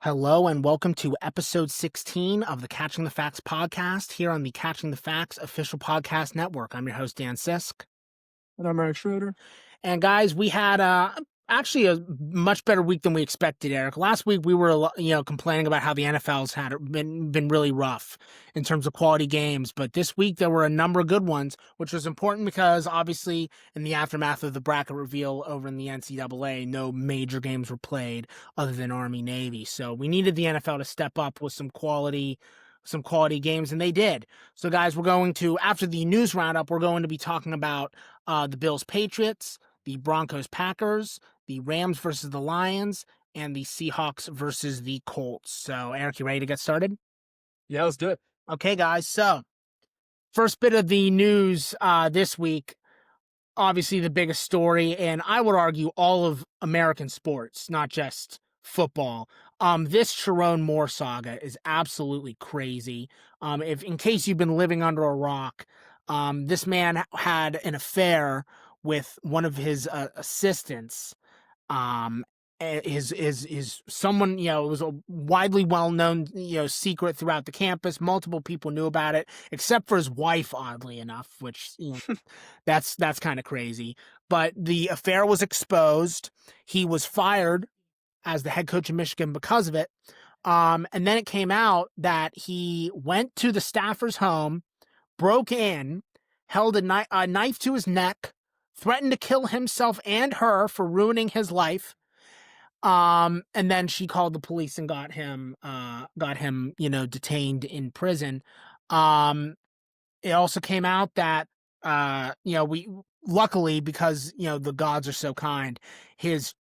Hello and welcome to episode 16 of the Catching the Facts podcast here on the Catching the Facts official podcast network. I'm your host, Dan Sisk. And I'm Schroeder. And guys, we had actually a much better week than we expected, Eric. Last week we were complaining about how the NFL's had been really rough in terms of quality games, but this week there were a number of good ones, which was important because obviously in the aftermath of the bracket reveal over in the NCAA, no major games were played other than Army Navy. So we needed the NFL to step up with some quality games, and they did. So guys, we're going to, after the news roundup, we're going to be talking about the Bills Patriots, the Broncos Packers, the Rams versus the Lions, and the Seahawks versus the Colts. So Eric, you ready to get started? Yeah, let's do it. Okay, guys. So first bit of the news this week, obviously the biggest story, and I would argue all of American sports, not just football. This Sharon Moore saga is absolutely crazy. If in case you've been living under a rock, this man had an affair with one of his assistants. Is someone, it was a widely well-known, secret throughout the campus. Multiple people knew about it, except for his wife, oddly enough, which, that's kind of crazy. But the affair was exposed. He was fired as the head coach of Michigan because of it. And then it came out that he went to the staffer's home, broke in, held a knife to his neck, threatened to kill himself and her for ruining his life. And then she called the police and got him, detained in prison. It also came out that, we luckily, because, the gods are so kind, his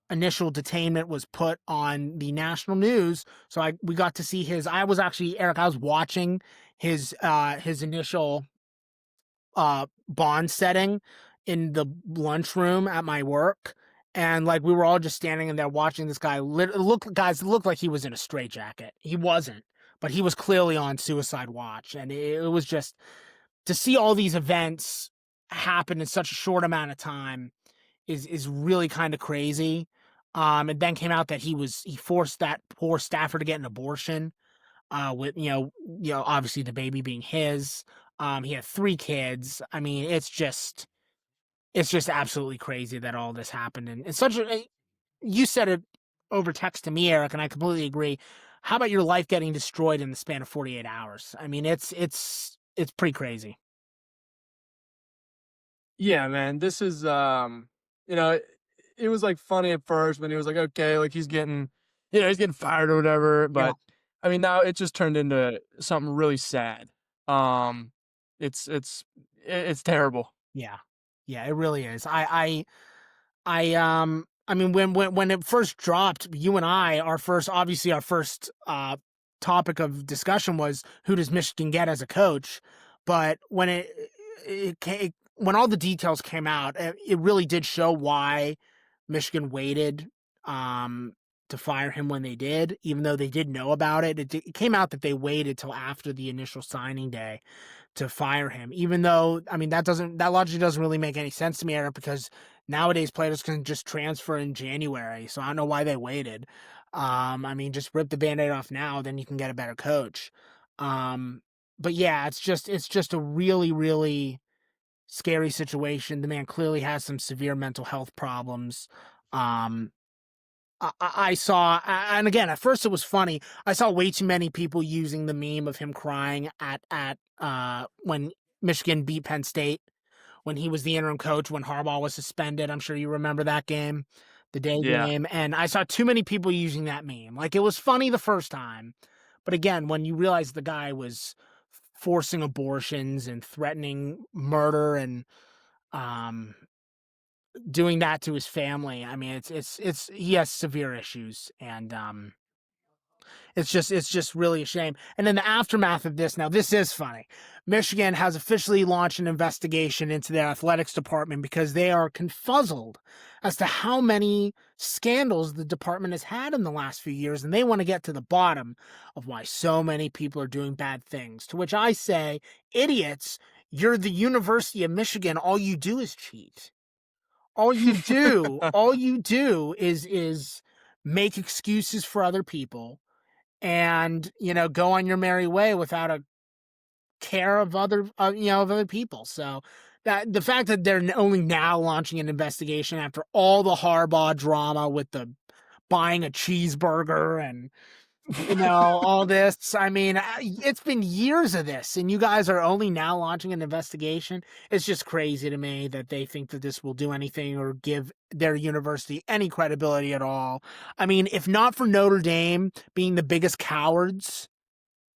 initial detainment was put on the national news. So we got to see I was watching his initial bond setting in the lunchroom at my work. And we were all just standing in there watching this guy. It looked like he was in a straitjacket. He wasn't, but he was clearly on suicide watch. And it was just to see all these events happen in such a short amount of time is really kind of crazy. And then came out that he forced that poor staffer to get an abortion, with, obviously the baby being his. He had 3 kids. I mean, it's just absolutely crazy that all this happened. And it's you said it over text to me, Eric, and I completely agree. How about your life getting destroyed in the span of 48 hours? I mean, it's pretty crazy. Yeah, man. This is it was funny at first when he was like, okay, he's getting fired or whatever. But I mean, now it just turned into something really sad. It's terrible. Yeah, it really is. I mean, when it first dropped, you and I, our first topic of discussion was, who does Michigan get as a coach? But when when all the details came out, it really did show why Michigan waited to fire him when they did, even though they did know about it. It came out that they waited till after the initial signing day to fire him, even though, I mean, that logic doesn't really make any sense to me, Eric, because nowadays players can just transfer in January. So I don't know why they waited. I mean, just rip the Band-Aid off now, then you can get a better coach. But yeah, it's just a really, really scary situation. The man clearly has some severe mental health problems. I saw, and again, at first it was funny. I saw way too many people using the meme of him crying at when Michigan beat Penn State, when he was the interim coach, when Harbaugh was suspended. I'm sure you remember that game, the day game. And I saw too many people using that meme. It was funny the first time, but again, when you realize the guy was forcing abortions and threatening murder and doing that to his family, I mean, it's he has severe issues, and it's just really a shame. And in the aftermath of this, now this is funny. Michigan has officially launched an investigation into their athletics department because they are confuzzled as to how many scandals the department has had in the last few years, and they want to get to the bottom of why so many people are doing bad things. To which I say, idiots, you're the University of Michigan. All you do is cheat. All you do is make excuses for other people, and go on your merry way without a care of other people. So that the fact that they're only now launching an investigation after all the Harbaugh drama with the buying a cheeseburger and all this. I mean, it's been years of this, and you guys are only now launching an investigation. It's just crazy to me that they think that this will do anything or give their university any credibility at all. I mean, if not for Notre Dame being the biggest cowards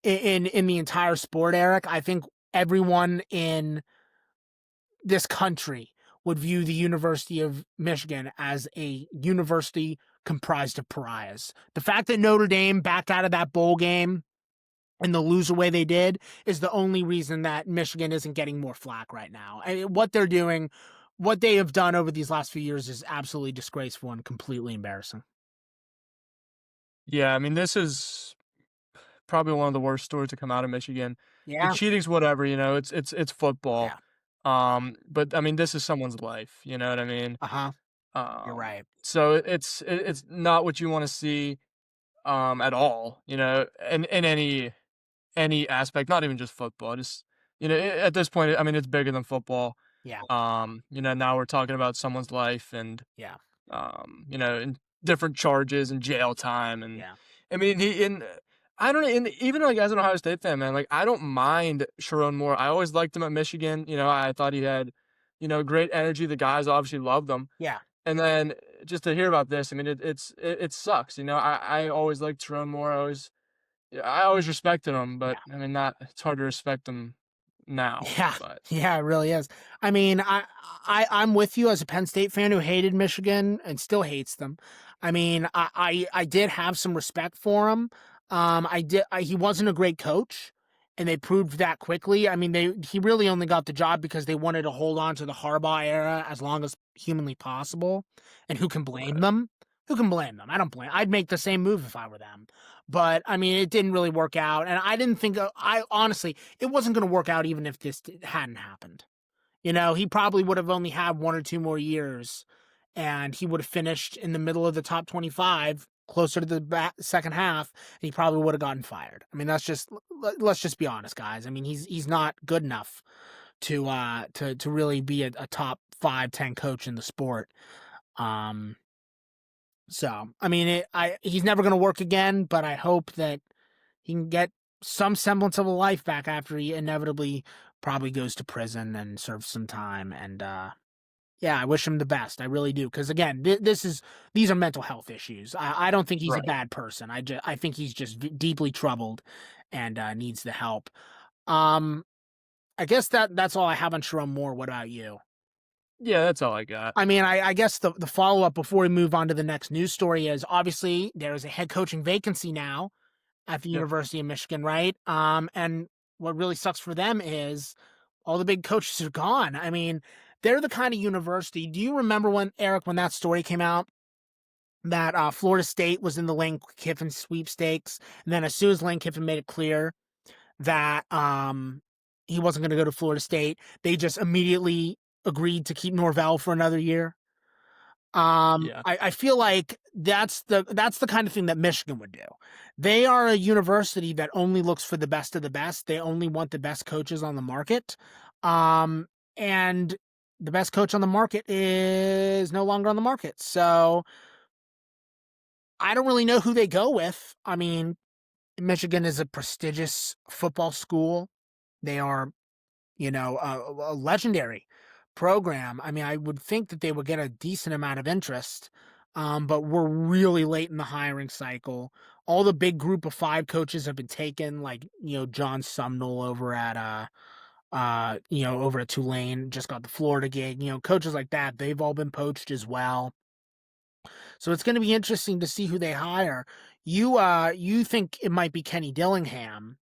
in the entire sport, Eric, I think everyone in this country would view the University of Michigan as a university comprised of pariahs. The fact that Notre Dame backed out of that bowl game and the loser way they did is the only reason that Michigan isn't getting more flack right now. I mean, what they're doing, what they have done over these last few years is absolutely disgraceful and completely embarrassing. Yeah, I mean, this is probably one of the worst stories to come out of Michigan. The Yeah. cheating's whatever, it's football. Yeah. But I mean, this is someone's life, you know what I mean? Uh-huh. You're right. So it's not what you want to see at all, in any aspect, not even just football. Just at this point, I mean, it's bigger than football. Yeah. Now we're talking about someone's life and Yeah. and different charges and jail time. And Yeah. I mean, I don't know, and even like as an Ohio State fan, man, like I don't mind Sharon Moore. I always liked him at Michigan. I thought he had, great energy. The guys obviously loved him. Yeah. And then just to hear about this, I mean, it sucks. I always liked Sharon Moore. I always respected him, but I mean, not it's hard to respect him now. Yeah, But yeah, it really is. I mean, I'm with you as a Penn State fan who hated Michigan and still hates them. I mean, I did have some respect for him. He wasn't a great coach, and they proved that quickly. I mean, he really only got the job because they wanted to hold on to the Harbaugh era as long as humanly possible. And who can blame right. them? Who can blame them? I don't blame. I'd make the same move if I were them. But I mean, it didn't really work out, and I didn't think. I honestly, it wasn't going to work out even if this hadn't happened. He probably would have only had 1 or 2 more years, and he would have finished in the middle of the top 25, closer to the second half, and he probably would have gotten fired. I mean, let's just be honest, guys. I mean, he's not good enough to really be a top 5, 10 coach in the sport. Um, so I mean, he's never going to work again, but I hope that he can get some semblance of a life back after he inevitably probably goes to prison and serves some time. And yeah, I wish him the best. I really do. Because again, these are mental health issues. I don't think he's a Right. bad person. I think he's just deeply troubled and needs the help. Um, I guess that's all I have on Sharon Moore. What about you? Yeah, that's all I got. I mean, I guess the follow up before we move on to the next news story is obviously there is a head coaching vacancy now at the Yep. University of Michigan, right? And what really sucks for them is all the big coaches are gone. I mean, they're the kind of university. Do you remember when that story came out that Florida State was in the Lane Kiffin sweepstakes, and then as soon as Lane Kiffin made it clear that he wasn't going to go to Florida State, they just immediately agreed to keep Norvell for another year. Yeah. I feel like that's the kind of thing that Michigan would do. They are a university that only looks for the best of the best. They only want the best coaches on the market. Um, and the best coach on the market is no longer on the market. So I don't really know who they go with. I mean, Michigan is a prestigious football school. They are a legendary program. I mean, I would think that they would get a decent amount of interest, but we're really late in the hiring cycle. All the big group of 5 coaches have been taken, like John Sumnall over at Tulane, just got the Florida gig. Coaches like that, they've all been poached as well. So it's going to be interesting to see who they hire. You think it might be Kenny Dillingham?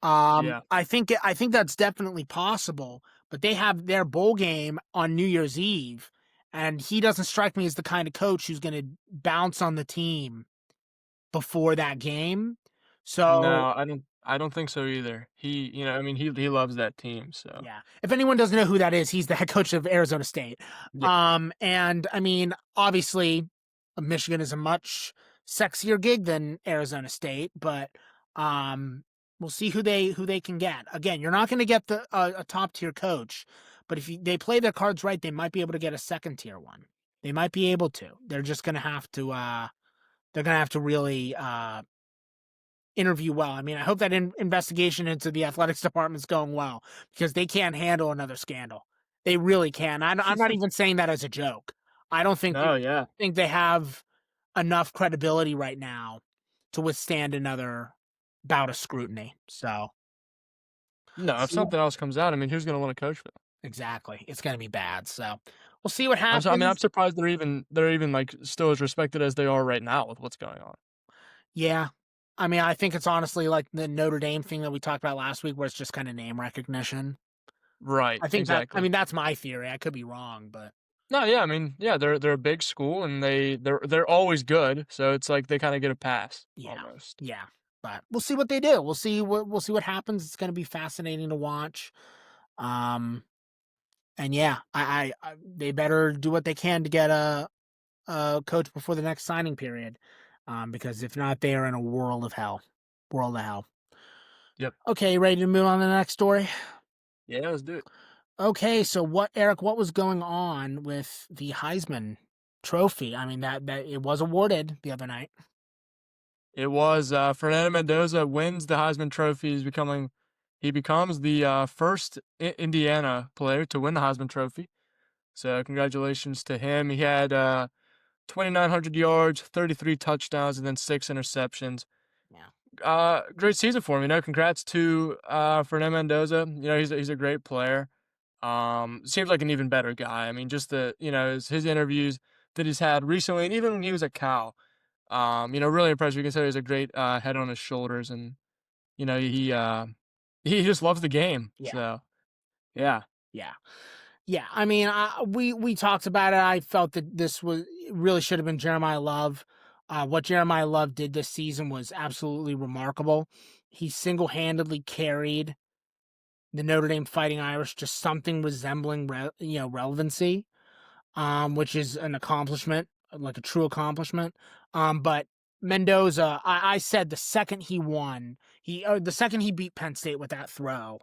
Yeah. I think that's definitely possible, but they have their bowl game on New Year's Eve, and he doesn't strike me as the kind of coach who's going to bounce on the team before that game. So, No, I don't think so either. I mean, he loves that team, so yeah, if anyone doesn't know who that is, he's the head coach of Arizona State. yeah. And I mean, obviously, Michigan is a much sexier gig than Arizona State, but um, we'll see who they can get. Again, you're not going to get a top tier coach, but if they play their cards right, they might be able to get a second tier one. They might be able to. They're just going to have to. They're going to have to really interview well. I mean, I hope that investigation into the athletics department is going well because they can't handle another scandal. They really can. I'm not even saying that as a joke. I don't think No, yeah. think they have enough credibility right now to withstand another bout of scrutiny. So No, if see what- something else comes out, I mean, who's going to want to coach for them? exactly, it's going to be bad. So we'll see what I mean, I'm happens. surprised they're even like still as respected as they are right now with what's going on. Yeah. I mean, I think it's honestly like the Notre Dame thing that we talked about last week, where it's just kind of name recognition. Right, I think I exactly. mean, that's my theory. I could be wrong, but No, yeah, I mean, yeah, they're a big school and they're always good, so it's like they kind of get a pass yeah, almost. yeah. But we'll see what they do. We'll see what happens. It's going to be fascinating to watch. Um, and yeah, they better do what they can to get a coach before the next signing period, because if not, they are in a world of hell. World of hell. Yep. Okay, ready to move on to the next story? Yeah, let's do it. Okay, so Eric? What was going on with the Heisman Trophy? I mean, that it was awarded the other night. It was Fernando Mendoza wins the Heisman Trophy. He becomes the first Indiana player to win the Heisman Trophy. So congratulations to him. He had 2,900 yards, 33 touchdowns, and then 6 interceptions. Yeah, Great season for him. Congrats to Fernando Mendoza. He's a great player. Seems like an even better guy. I mean, just his interviews that he's had recently, and even when he was at Cal. Really impressive. You can say he has a great head on his shoulders, and he just loves the game. yeah, So yeah, yeah. Yeah, I mean, we talked about it. I felt that this was really should have been Jeremiah Love. What Jeremiah Love did this season was absolutely remarkable. He single-handedly carried the Notre Dame Fighting Irish to something resembling, relevancy, which is an accomplishment, like a true accomplishment. But Mendoza, I said the second he won, the second he beat Penn State with that throw.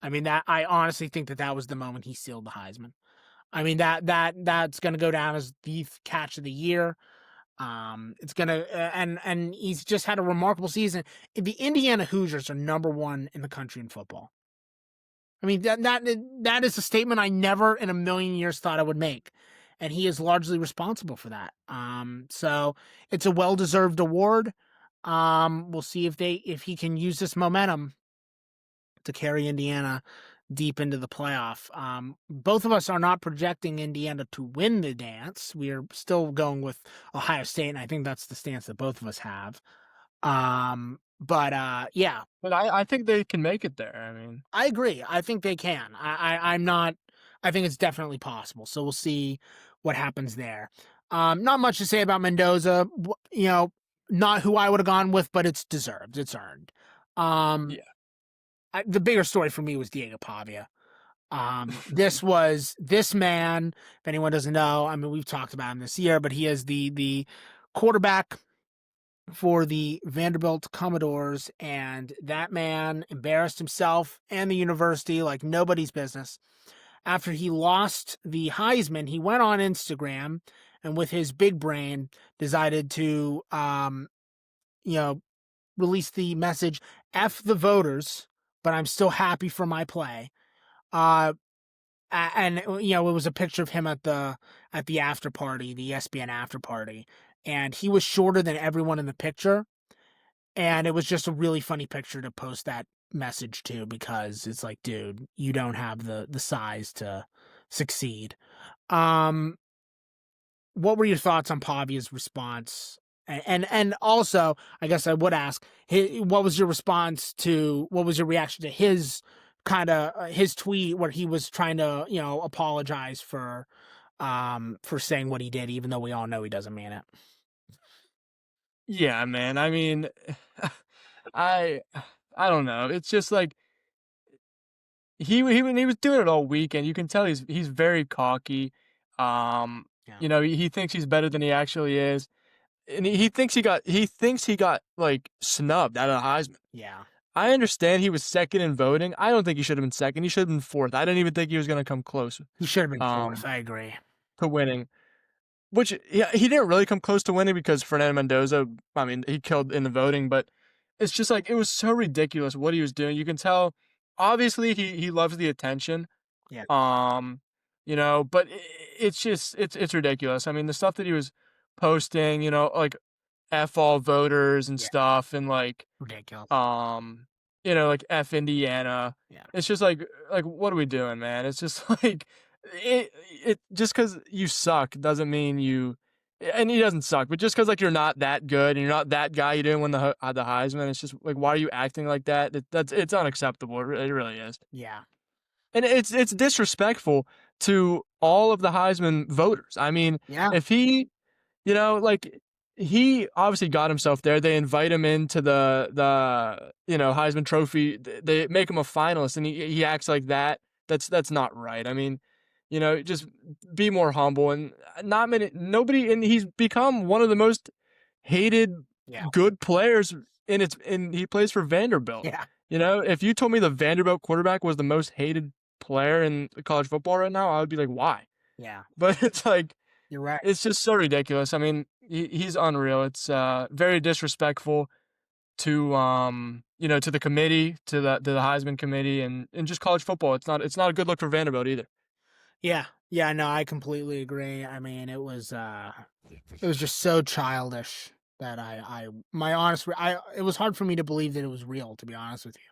I mean, that I honestly think that was the moment he sealed the Heisman. I mean that's going to go down as the catch of the year. It's gonna and he's just had a remarkable season. The Indiana Hoosiers are #1 in the country in football. I mean that is a statement I never in a million years thought I would make, and he is largely responsible for that. So it's a well deserved award. We'll see if he can use this momentum to carry Indiana deep into the playoff. Both of us are not projecting Indiana to win the dance. We are still going with Ohio State, and I think that's the stance that both of us have. But yeah, but I think they can make it there. I mean, I agree. I think they can. I'm not. I think it's definitely possible. So we'll see what happens there. Not much to say about Mendoza. Not who I would have gone with, but it's deserved. It's earned. Um, yeah, the bigger story for me was Diego Pavia. This man. If anyone doesn't know, I mean, we've talked about him this year, but he is the quarterback for the Vanderbilt Commodores, and that man embarrassed himself and the university like nobody's business. After he lost the Heisman, he went on Instagram and with his big brain decided to release the message F the voters, but I'm still happy for my play. Uh and it was a picture of him at the after party, the ESPN after party, and he was shorter than everyone in the picture, and it was just a really funny picture to post that message to because it's like, dude, you don't have the size to succeed. Um, what were your thoughts on Pavia's response? And also, I guess I would ask, what was your reaction to his kind of his tweet where he was trying to apologize for saying what he did, even though we all know he doesn't mean it. yeah, man. I mean, I I don't know. It's just like he was doing it all weekend. You can tell he's very cocky. Yeah. He thinks he's better than he actually is. and he thinks he got like snubbed out of the Heisman. Yeah. I understand he was second in voting. I don't think he should have been second. He should have been fourth. I didn't even think he was going to come close He should have been fourth. um I agree. to winning. Which, yeah, he didn't really come close to winning because Fernando Mendoza, I mean, he killed in the voting, but it's just like, it was so ridiculous what he was doing. You can tell, obviously, he loves the attention, Yeah. um, but it's just, it's ridiculous. I mean, the stuff that he was posting, like, F all voters and Yeah. stuff, and like, Ridiculous. um, like F Indiana. Yeah. It's just like what are we doing, man? It's just like it just because you suck doesn't mean you. And he doesn't suck, but just because like you're not that good and you're not that guy, you didn't win the Heisman. It's just like, why are you acting like that? It's unacceptable. It really is, Yeah. and it's disrespectful to all of the Heisman voters. I mean, Yeah. if he like, he obviously got himself there. They invite him into the Heisman Trophy. They make him a finalist, and he acts like that. That's not right. I mean, just be more humble. And not many nobody. And he's become one of the most hated Yeah. good players and he plays for Vanderbilt. Yeah. If you told me the Vanderbilt quarterback was the most hated player in college football right now, I would be like, why? Yeah. But it's like, You're right. it's just so ridiculous. I mean, he's unreal. It's very disrespectful to to the committee, to the Heisman committee, and just college football. It's not a good look for Vanderbilt either. Yeah. Yeah. No, I completely agree. I mean, it was just so childish that my honest, it was hard for me to believe that it was real, to be honest with you.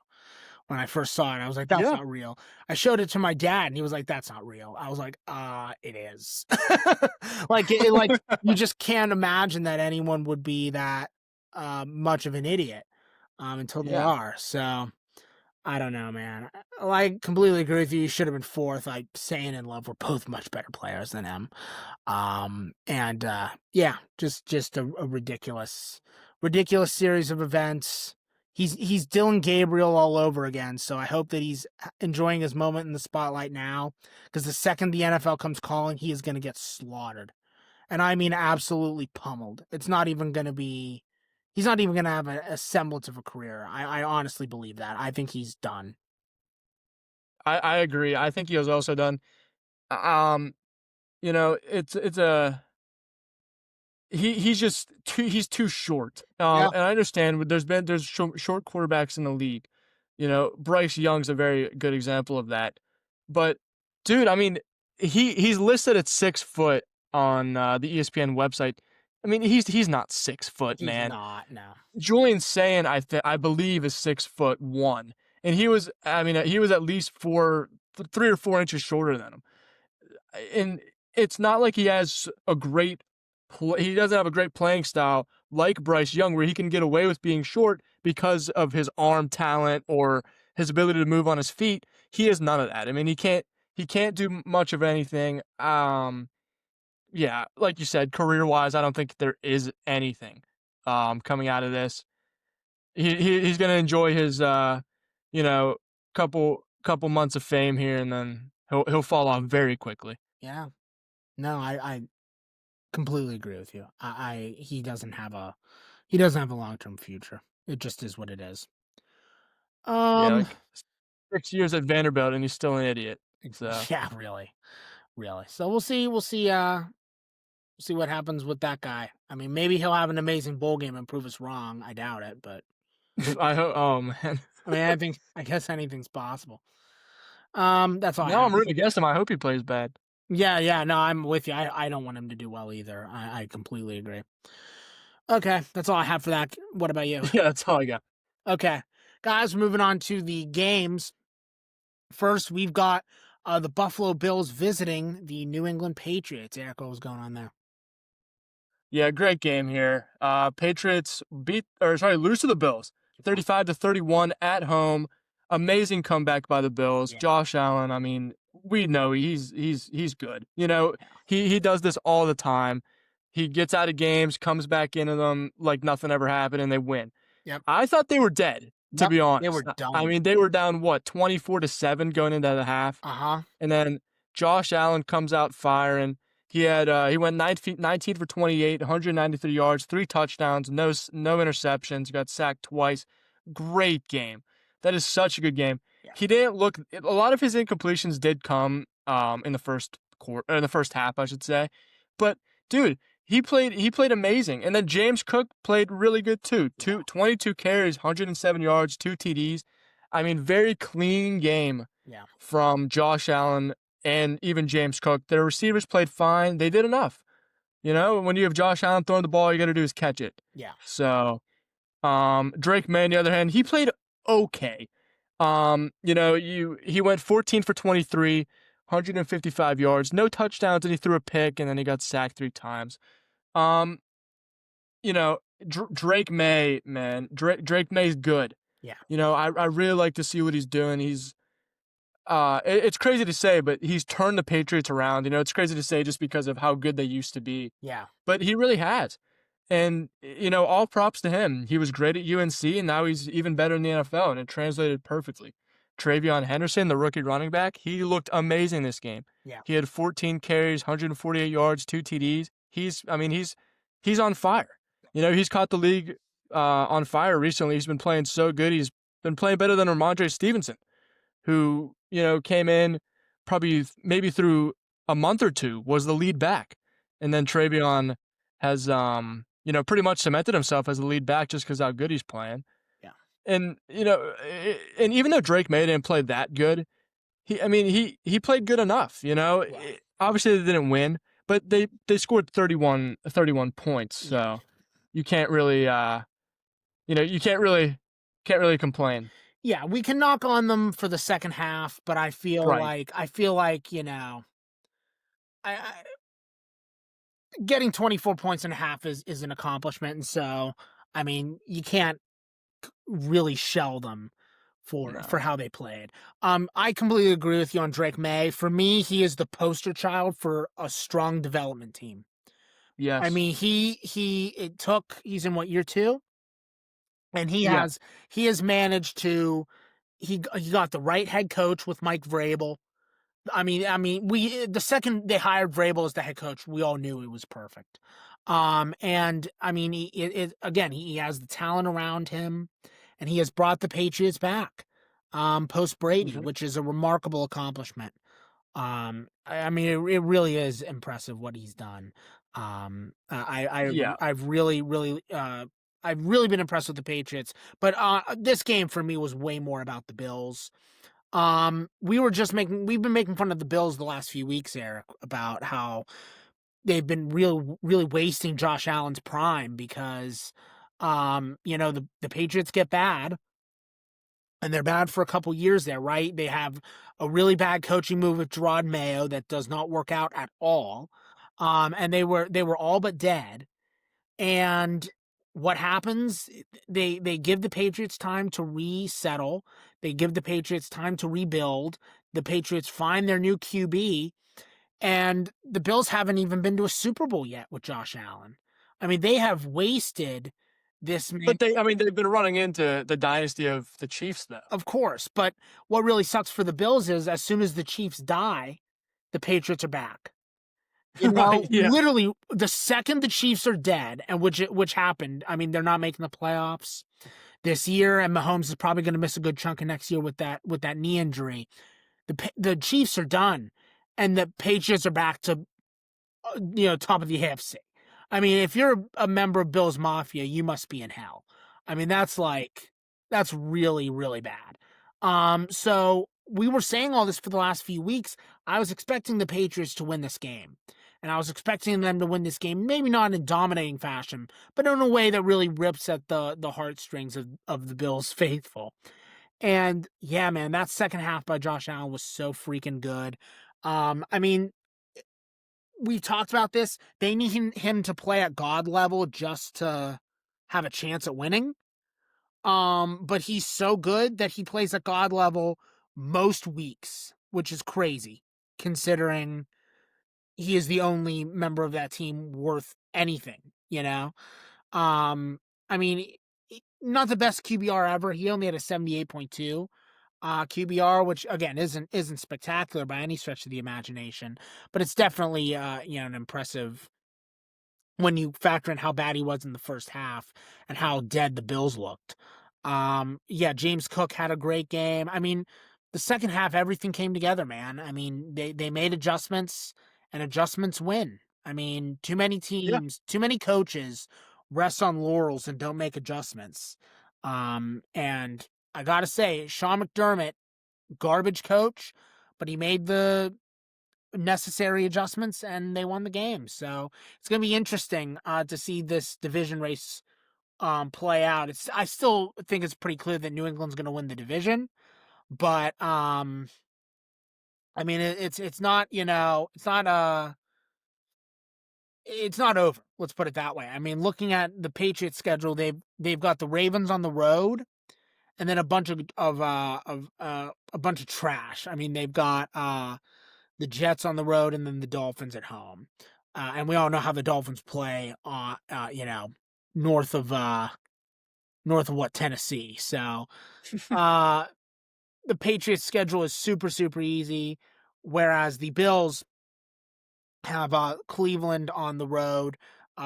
When I first saw it, I was like, that's Yeah, not real. I showed it to my dad and he was like, that's not real. I was like, it is. Like you just can't imagine that anyone would be that much of an idiot until they yeah. are. So I don't know, man. I completely agree with you. You should have been fourth. Like Sane and Love were both much better players than him. And yeah, just a ridiculous series of events. He's Dylan Gabriel all over again. So I hope that he's enjoying his moment in the spotlight now, because the second the NFL comes calling, he is going to get slaughtered, and I mean absolutely pummeled. It's not even going to be. He's not even going to have a semblance of a career. I honestly believe that. I think he's done. I agree. I think he was also done. Um, it's a he's too short. Yeah. And I understand there's short quarterbacks in the league. Bryce Young's a very good example of that. But dude, I mean, he's listed at 6 foot on the ESPN website. I mean, he's not 6 foot, He's man. not. No. Julian Sayin, I believe, is 6'1", and he was. I mean, he was at least 3 or 4 inches shorter than him. And it's not like he has he doesn't have a great playing style like Bryce Young, where he can get away with being short because of his arm talent or his ability to move on his feet. He has none of that. I mean, he can't do much of anything. Yeah, like you said, career-wise, I don't think there is anything coming out of this. He's gonna enjoy his you know, couple months of fame here, and then he'll fall off very quickly. Yeah. No, I completely agree with you. He doesn't have a long term future. It just is what it is. Yeah, Um, like 6 years at Vanderbilt, and he's still an idiot. So yeah, really, really. So we'll see what happens with that guy. I mean, maybe he'll have an amazing bowl game and prove us wrong. I doubt it, but I hope. Oh man, I mean, I guess anything's possible. That's all I now have. I'm rooting against him. I hope he plays bad. Yeah, yeah. No, I'm with you. I don't want him to do well either. I completely agree. Okay, that's all I have for that. What about you? Yeah, that's all I got. Okay, guys, moving on to the games. First, we've got the Buffalo Bills visiting the New England Patriots. Eric, what was going on there? Yeah, great game here. Patriots lose to the Bills, Yeah, 35-31 at home. Amazing comeback by the Bills. yeah, Josh Allen, I mean, we know he's good. yeah. He does this all the time. He gets out of games, comes back into them like nothing ever happened, and they win. Yep, I thought they were dead, to yep. be They were honest. I done. mean, they were down, what, 24-7 going into the half. Uh huh. And then Josh Allen comes out firing. He went 19 for 28, 193 yards, 3 touchdowns, no interceptions. Got sacked twice. Great game. That is such a good game. Yeah. He didn't look. A lot of his incompletions did come in the first quarter, in the first half, I should say. But dude, he played amazing. And then James Cook played really good too. Yeah. 22 carries, 107 yards, 2 TDs. I mean, very clean game Yeah. from Josh Allen and even James Cook. Their receivers played fine. They did enough. You know, when you have Josh Allen throwing the ball, all you got to do is catch it. Yeah. So, Drake May, on the other hand, he played okay. He went 14 for 23, 155 yards, no touchdowns, and he threw a pick, and then he got sacked 3 times. Um, Drake May, man, Drake May's good. Yeah. I really like to see what he's doing. It's crazy to say, but he's turned the Patriots around. It's crazy to say just because of how good they used to be, Yeah. but he really has. And, all props to him. He was great at UNC, and now he's even better in the NFL, and it translated perfectly. Travion Henderson, the rookie running back, he looked amazing this game. Yeah. He had 14 carries, 148 yards, 2 TDs. He's on fire. He's caught the league on fire recently. He's been playing so good. He's been playing better than Ramondre Stevenson, who, came in probably maybe through a month or two, was the lead back. And then Travion has, pretty much cemented himself as the lead back just because how good he's playing. Yeah. And, and even though Drake May didn't play that good, he played good enough, Yeah. Obviously they didn't win, but they scored 31 points. So you can't really, you can't really complain. Yeah, we can knock on them for the second half, but I feel Right. like I getting 24 points and a half is an accomplishment, and so I mean, you can't really shell them for No. how they played. I completely agree with you on Drake May. For me, he is the poster child for a strong development team. I Yes. mean, he's in what, year 2? And Yeah. he has managed to he got the right head coach with Mike Vrabel. We the second they hired Vrabel as the head coach, we all knew it was perfect. And I mean, again, he has the talent around him, and he has brought the Patriots back, post Brady, Mhm. which is a remarkable accomplishment. I mean, it really is impressive what he's done. Yeah. I've really, I've really been impressed with the Patriots, but this game for me was way more about the Bills. We've been making fun of the Bills the last few weeks, Eric, about how they've been really wasting Josh Allen's prime because, the Patriots get bad, and they're bad for a couple years there, right? They have a really bad coaching move with Gerard Mayo that does not work out at all. And they were all but dead. And what happens? They give the Patriots time to resettle. They give the Patriots time to rebuild. The Patriots find their new QB, and the Bills haven't even been to a Super Bowl yet with Josh Allen. I mean, they have wasted this man, But they've been running into the dynasty of the Chiefs, though. of course. But what really sucks for the Bills is as soon as the Chiefs die, the Patriots are back. Right. Yeah. Literally the second the Chiefs are dead, and which happened. I mean, they're not making the playoffs this year, and Mahomes is probably going to miss a good chunk of next year with that knee injury. The Chiefs are done, and the Patriots are back to top of the AFC. I mean, if you're a member of Bills Mafia, you must be in hell. I mean, that's really, really bad. So we were saying all this for the last few weeks. I was expecting the Patriots to win this game. And I was expecting them to win this game, maybe not in dominating fashion, but in a way that really rips at the heartstrings of the Bills faithful. And yeah, man, that second half by Josh Allen was so freaking good. I mean, we've talked about this. They need him to play at God level just to have a chance at winning. But he's so good that he plays at God level most weeks, which is crazy considering he is the only member of that team worth anything, you know? Um, I mean, not the best QBR ever. He only had a 78.2. QBR, which again isn't spectacular by any stretch of the imagination, but it's definitely an impressive when you factor in how bad he was in the first half and how dead the Bills looked. Yeah, James Cook had a great game. I mean, the second half, everything came together, man. I mean, they made adjustments, and adjustments win. I mean, too many Yeah. teams, too many coaches rest on laurels and don't make adjustments. And I gotta say, Sean McDermott, garbage coach, but he made the necessary adjustments and they won the game. So it's going to be interesting to see this division race play out. I still think it's pretty clear that New England's going to win the division, but I mean it's not it's not over. Let's put it that way. I mean, looking at the Patriots schedule, they've got the Ravens on the road and then a bunch of a bunch of trash. I mean, they've got the Jets on the road and then the Dolphins at home. And we all know how the Dolphins play north of what Tennessee. So uh the Patriots schedule is super, super easy, whereas the Bills have Cleveland on the road,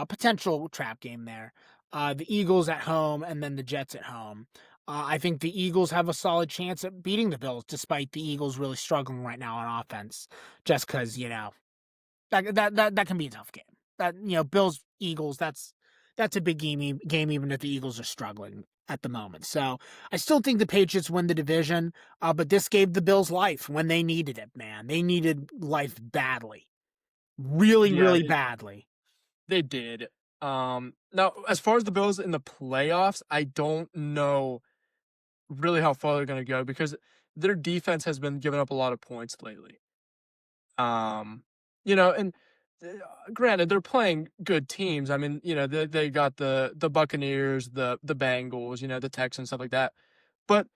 potential trap game there. The Eagles at home and then the Jets at home. I think the Eagles have a solid chance at beating the Bills, despite the Eagles really struggling right now on offense. Just because that can be a tough game. That Bills Eagles. That's a big game even if the Eagles are struggling at the moment. So I still think the Patriots win the division. But this gave the Bills life when they needed it. Man, they needed life badly, really, Yeah, really badly. they did. Now as far as the Bills in the playoffs, I don't know really how far they're gonna go because their defense has been giving up a lot of points lately. Um, and granted, they're playing good teams. I mean, they got the Buccaneers, the Bengals, the Texans, stuff like that. But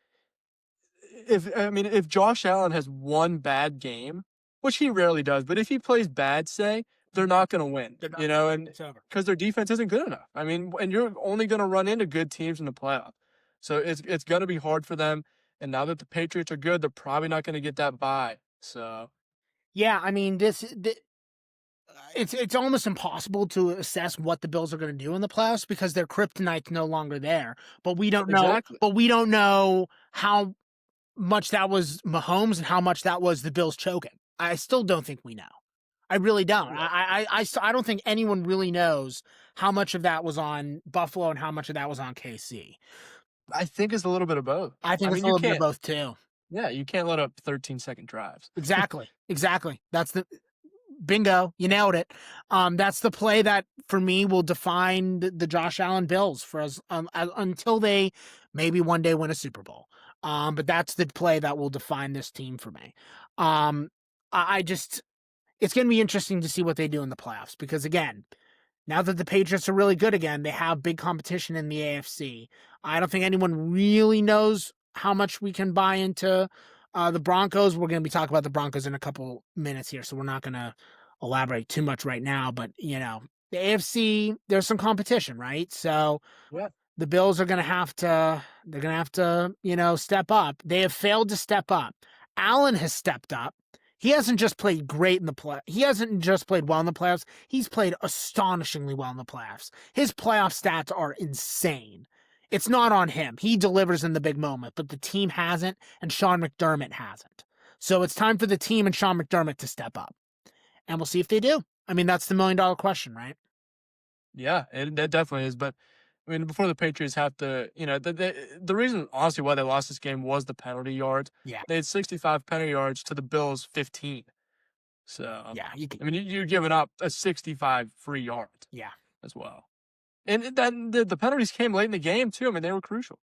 if Josh Allen has one bad game, which he rarely does, but if he plays bad, say, they're not going to win. They're not. And It's over. because their defense isn't good enough. I mean, and you're only going to run into good teams in the playoff, so it's going to be hard for them. And now that the Patriots are good, they're probably not going to get that bye. So Yeah, I mean it's almost impossible to assess what the Bills are going to do in the playoffs because their kryptonite's no longer there. But we don't know. exactly. But we don't know how much that was Mahomes and how much that was the Bills choking. I still don't think we know. I really don't. Yeah. I don't think anyone really knows how much of that was on Buffalo and how much of that was on KC. I think it's a little bit of both. I I think it's mean, a little bit of both too. yeah, you can't let up 13-second drives. Exactly. Exactly. That's the bingo. You nailed it. That's the play that for me will define the Josh Allen Bills for us until they maybe one day win a Super Bowl. But that's the play that will define this team for me. I just it's going to be interesting to see what they do in the playoffs because again, now that the Patriots are really good again, they have big competition in the AFC. I don't think anyone really knows how much we can buy into the Broncos. We're going to be talking about the Broncos in a couple minutes here, so we're not going to elaborate too much right now. But, the AFC, there's some competition, right? So Yeah. the Bills are going to have to, they're going to have to, step up. They have failed to step up. Allen has stepped up. He hasn't just played great in the play. He hasn't just played well in the playoffs. He's played astonishingly well in the playoffs. His playoff stats are insane. It's not on him. He delivers in the big moment, but the team hasn't, and Sean McDermott hasn't. So it's time for the team and Sean McDermott to step up. And we'll see if they do. I mean, that's the $1 million question, right? Yeah, that definitely is. But I mean, before the Patriots have to, the reason honestly why they lost this game was the penalty yards. Yeah. They had 65 penalty yards to the Bills 15. So Yeah. You can, I mean, you're giving up a 65 free yards yeah. as well, and then the penalties came late in the game too. I mean, they were crucial.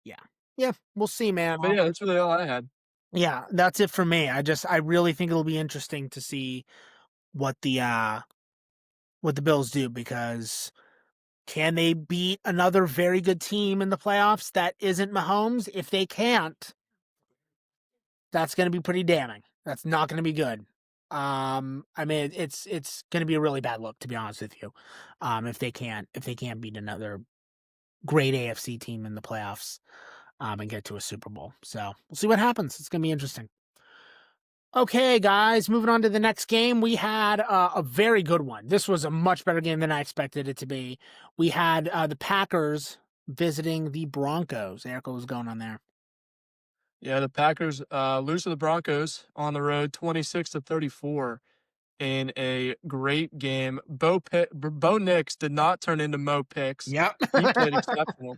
Yeah. Yeah. We'll see, man. But yeah, that's really all I had. Yeah, that's it for me. I really think it'll be interesting to see what the Bills do because can they beat another very good team in the playoffs that isn't Mahomes? If they can't, that's going to be pretty damning. That's not going to be good. I mean, it's going to be a really bad look to be honest with you. If they can't beat another great AFC team in the playoffs. and get to a Super Bowl. So we'll see what happens. It's gonna be interesting. Okay, guys, moving on to the next game. We had a very good one. This was a much better game than I expected it to be. We had the Packers visiting the Broncos. Erica, what's going on there? Yeah, the Packers lose to the Broncos on the road, 26-34, in a great game. Bo Nix did not turn into Mo Picks. Yep. He played exceptional.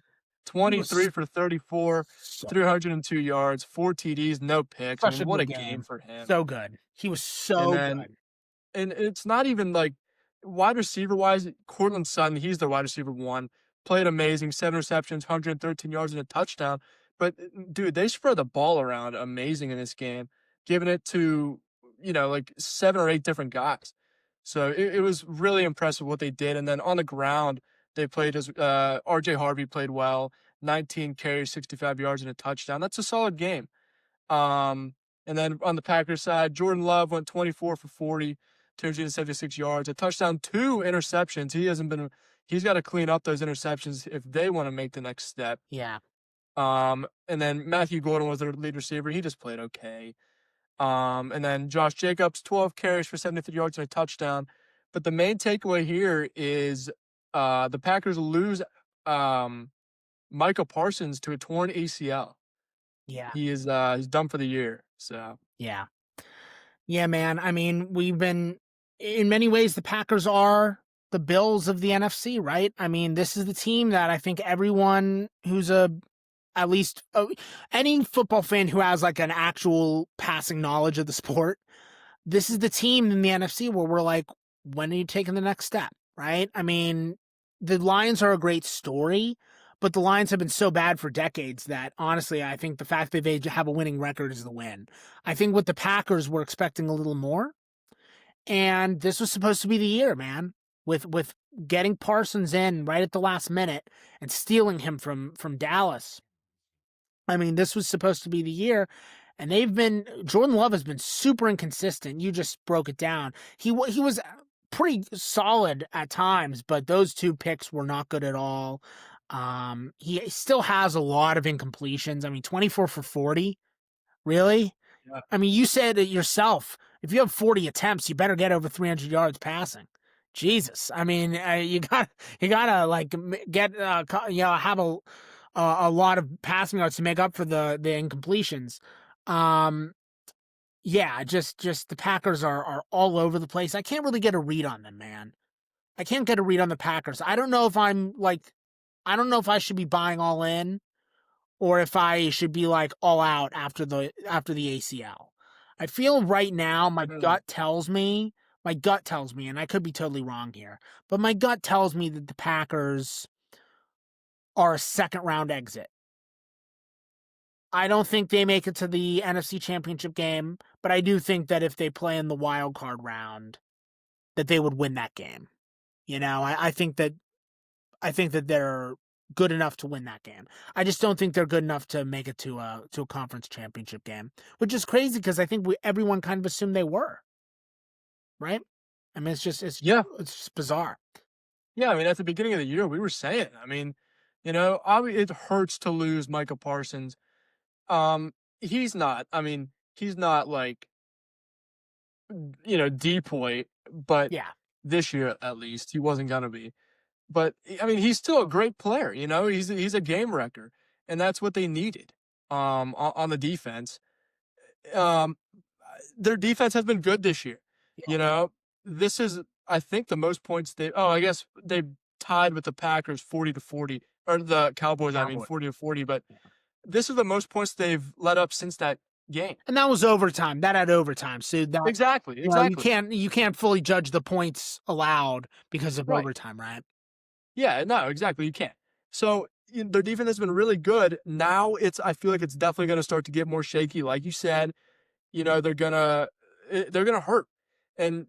He was 23 for 34, so 302 yards, 4 TDs, no picks. I such mean, a what good a game game. for him. So good. He was And so then good. and it's not even like wide receiver wise, Courtland Sutton, he's the wide receiver one, played amazing, 7 receptions, 113 yards and a touchdown. But dude, they spread the ball around amazing in this game, giving it to, like 7 or 8 different guys. So it was really impressive what they did. And then on the ground, they played as RJ Harvey played well, 19 carries, 65 yards and a touchdown. That's a solid game. And then on the Packers side, Jordan Love went 24 for 40, 276 yards, a touchdown, 2 interceptions. He's got to clean up those interceptions if they want to make the next step. Yeah. And then Matthew Gordon was their lead receiver. He just played okay. And then Josh Jacobs, 12 carries for 73 yards and a touchdown. But the main takeaway here is the Packers lose Micah Parsons to a torn ACL. Yeah. He's done for the year. So Yeah. Yeah, man. I mean, we've been in many ways the Packers are the Bills of the NFC, right? I mean, this is the team that I think everyone who's at least any football fan who has like an actual passing knowledge of the sport, this is the team in the NFC where we're like, when are you taking the next step, right? I mean, the Lions are a great story, but the Lions have been so bad for decades that honestly, I think the fact that they have a winning record is the win. I think with the Packers, we're expecting a little more, and this was supposed to be the year, man. With getting Parsons in right at the last minute and stealing him from Dallas. I mean, this was supposed to be the year, and Jordan Love has been super inconsistent. You just broke it down. He was pretty solid at times, but those 2 picks were not good at all. He still has a lot of incompletions. I mean, 24 for 40, really? yeah, I mean, you said it yourself. If you have 40 attempts, you better get over 300 yards passing. Jesus, I mean, you gotta like get have a lot of passing yards to make up for the incompletions. Um, yeah, just the Packers are all over the place. I can't really get a read on them, man. I can't get a read on the Packers. I don't know if I should be buying all in or if I should be like all out after the ACL. I feel right now my gut tells me, and I could be totally wrong here, but my gut tells me that the Packers are a second round exit. I don't think they make it to the NFC Championship game, but I do think that if they play in the wild card round, that they would win that game. I think that they're good enough to win that game. I just don't think they're good enough to make it to a conference championship game, which is crazy because I think everyone kind of assumed they were, right? I mean, yeah, it's just bizarre. yeah. I mean, at the beginning of the year, we were saying. I mean, it hurts to lose Micah Parsons. He's not. I mean, he's not like deep weight, but Yeah, this year at least he wasn't gonna be. But I mean, he's still a great player. He's a game wrecker, and that's what they needed. On the defense, um, their defense has been good this year. yeah, You know, this is I think the most points they. Oh, I guess they tied with the Packers 40-40, or the Cowboys. I mean, Cowboys. 40-40. But this is the most points they've let up since that game. And that was overtime. That had overtime, so that Exactly. you Exactly. can't fully judge the points allowed because of Right. overtime, right? Yeah, no, exactly, you can't. So, their defense has been really good. Now I feel like it's definitely gonna start to get more shaky. Like you said, they're gonna hurt. And